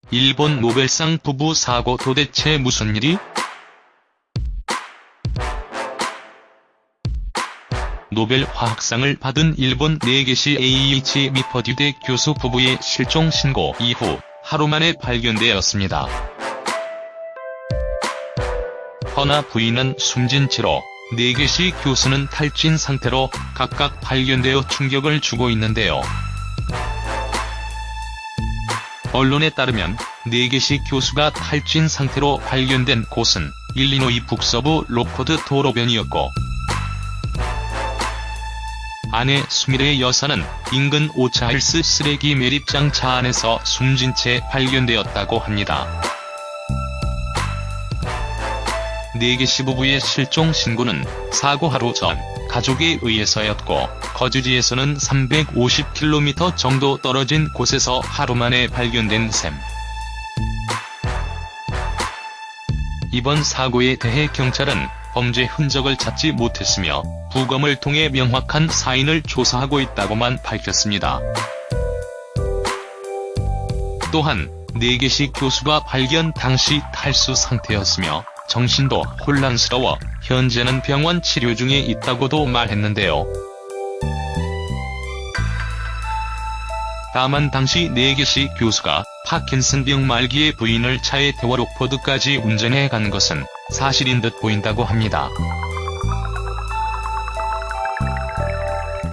일본 노벨상 부부 사고 도대체 무슨 일이? 노벨 화학상을 받은 일본 네게시 에이이치 미퍼듀대 교수 부부의 실종 신고 이후 하루 만에 발견되었습니다. 허나 부인은 숨진 채로 네게시 교수는 탈진 상태로 각각 발견되어 충격을 주고 있는데요. 언론에 따르면 네게시 교수가 탈진 상태로 발견된 곳은 일리노이 북서부 로퍼드 도로변이었고, 아내 수미레 여사는 인근 오차일스 쓰레기 매립장 차 안에서 숨진 채 발견되었다고 합니다. 네게시 부부의 실종 신고는 사고 하루 전 가족에 의해서였고, 거주지에서는 350km 정도 떨어진 곳에서 하루 만에 발견된 셈. 이번 사고에 대해 경찰은 범죄 흔적을 찾지 못했으며 부검을 통해 명확한 사인을 조사하고 있다고만 밝혔습니다. 또한 네게시 교수가 발견 당시 탈수 상태였으며 정신도 혼란스러워 현재는 병원 치료 중에 있다고도 말했는데요. 다만 당시 네게시 교수가 파킨슨병 말기의 부인을 차에 태워 로퍼드까지 운전해 간 것은 사실인 듯 보인다고 합니다.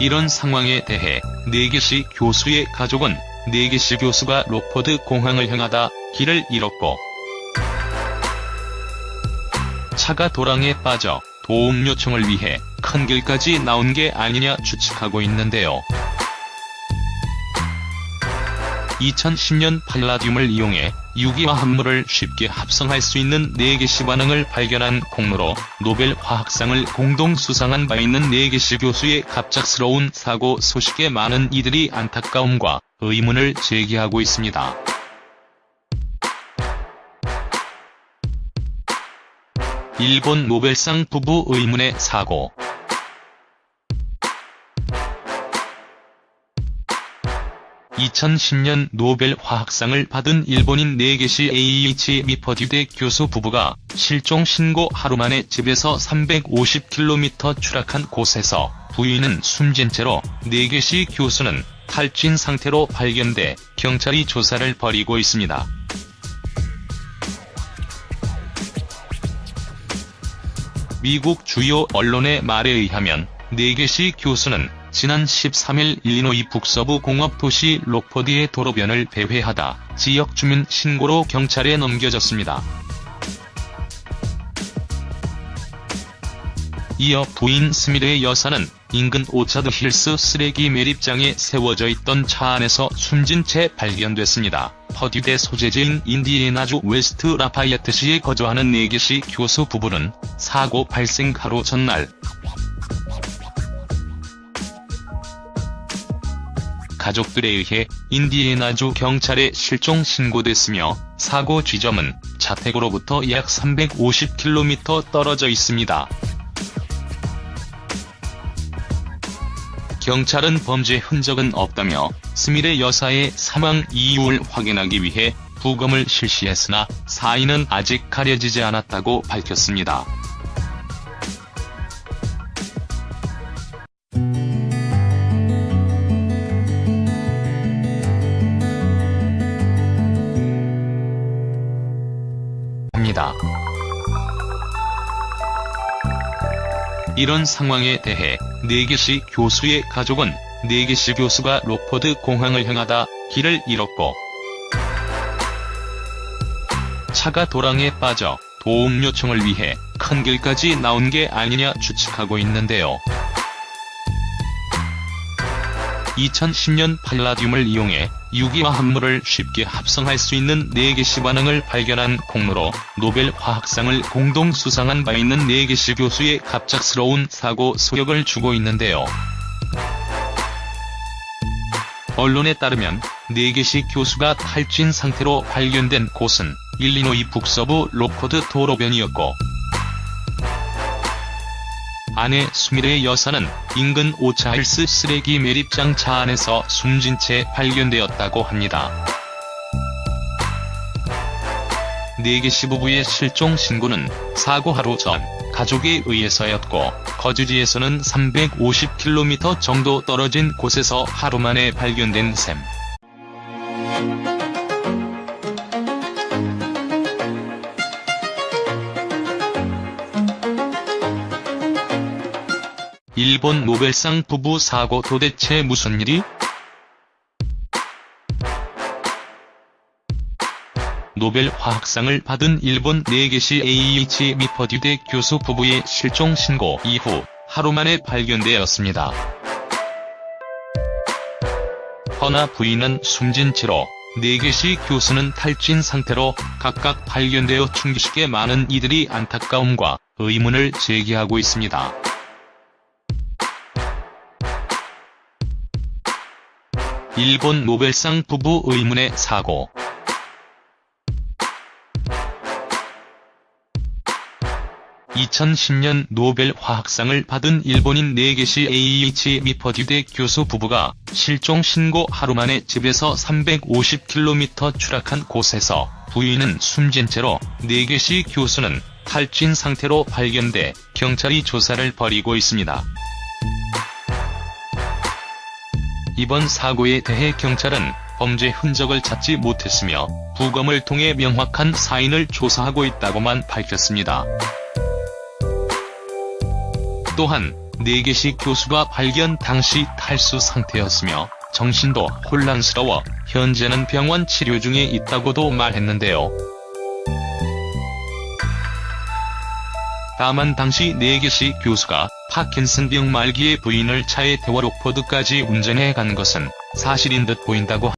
이런 상황에 대해 네게시 교수의 가족은 네게시 교수가 로퍼드 공항을 향하다 길을 잃었고 차가 도랑에 빠져 도움 요청을 위해 큰 길까지 나온 게 아니냐 추측하고 있는데요. 2010년 팔라듐을 이용해 유기화합물을 쉽게 합성할 수 있는 네게시 반응을 발견한 공로로 노벨 화학상을 공동 수상한 바 있는 네게시 교수의 갑작스러운 사고 소식에 많은 이들이 안타까움과 의문을 제기하고 있습니다. 일본 노벨상 부부 의문의 사고. (2010년) 노벨 화학상을 받은 일본인 네게시 에이이치 미퍼듀대 교수 부부가 실종 신고 하루 만에 집에서 350km 추락한 곳에서 부인은 숨진 채로 네게시 교수는 탈진 상태로 발견돼 경찰이 조사를 벌이고 있습니다. 미국 주요 언론의 말에 의하면 네게시 교수는 지난 13일 일리노이 북서부 공업도시 로퍼드의 도로변을 배회하다 지역 주민 신고로 경찰에 넘겨졌습니다. 이어 부인 스미레 여사는 인근 오차드 힐스 쓰레기 매립장에 세워져 있던 차 안에서 숨진 채 발견됐습니다. 퍼듀대 소재지인 인디애나주 웨스트 라파이어트시에 거주하는 네게시 교수 부부는 사고 발생 하루 전날 가족들에 의해 인디애나주 경찰에 실종 신고됐으며 사고 지점은 자택으로부터 약 350km 떨어져 있습니다. 경찰은 범죄 흔적은 없다며 스미레 여사의 사망 이유를 확인하기 위해 부검을 실시했으나 사인은 아직 가려지지 않았다고 밝혔습니다. 이런 상황에 대해 네게시 교수의 가족은 네게시 교수가 로퍼드 공항을 향하다 길을 잃었고 차가 도랑에 빠져 도움 요청을 위해 큰 길까지 나온 게 아니냐 추측하고 있는데요. 2010년 팔라듐을 이용해 유기화합물을 쉽게 합성할 수 있는 네게시 반응을 발견한 공로로 노벨 화학상을 공동 수상한 바 있는 네게시 교수의 갑작스러운 사고 소식을 주고 있는데요. 언론에 따르면 네게시 교수가 탈진 상태로 발견된 곳은 일리노이 북서부 로퍼드 도로변이었고, 아내 수미래 여사는 인근 오차일스 쓰레기 매립장 차 안에서 숨진 채 발견되었다고 합니다. 내계시 부부의 실종 신고는 사고 하루 전 가족에 의해서였고, 거주지에서는 350km 정도 떨어진 곳에서 하루 만에 발견된 셈. 일본 노벨상 부부 사고 도대체 무슨 일이? 노벨 화학상을 받은 일본 내계시 AH 미퍼듀대 교수 부부의 실종 신고 이후 하루 만에 발견되었습니다. 허나 부인은 숨진 채로 내계시 교수는 탈진 상태로 각각 발견되어 충격에 많은 이들이 안타까움과 의문을 제기하고 있습니다. 일본 노벨상 부부 의문의 사고. (2010년) 노벨 화학상을 받은 일본인 내계시 AH 미퍼듀대 교수 부부가 실종 신고 하루 만에 집에서 350km 추락한 곳에서 부인은 숨진 채로 내계시 교수는 탈진 상태로 발견돼 경찰이 조사를 벌이고 있습니다. 이번 사고에 대해 경찰은 범죄 흔적을 찾지 못했으며 부검을 통해 명확한 사인을 조사하고 있다고만 밝혔습니다. 또한 내계시 교수가 발견 당시 탈수 상태였으며 정신도 혼란스러워 현재는 병원 치료 중에 있다고도 말했는데요. 다만 당시 내계시 교수가 파킨슨병 말기의 부인을 차에 태워 록포드까지 운전해 간 것은 사실인 듯 보인다고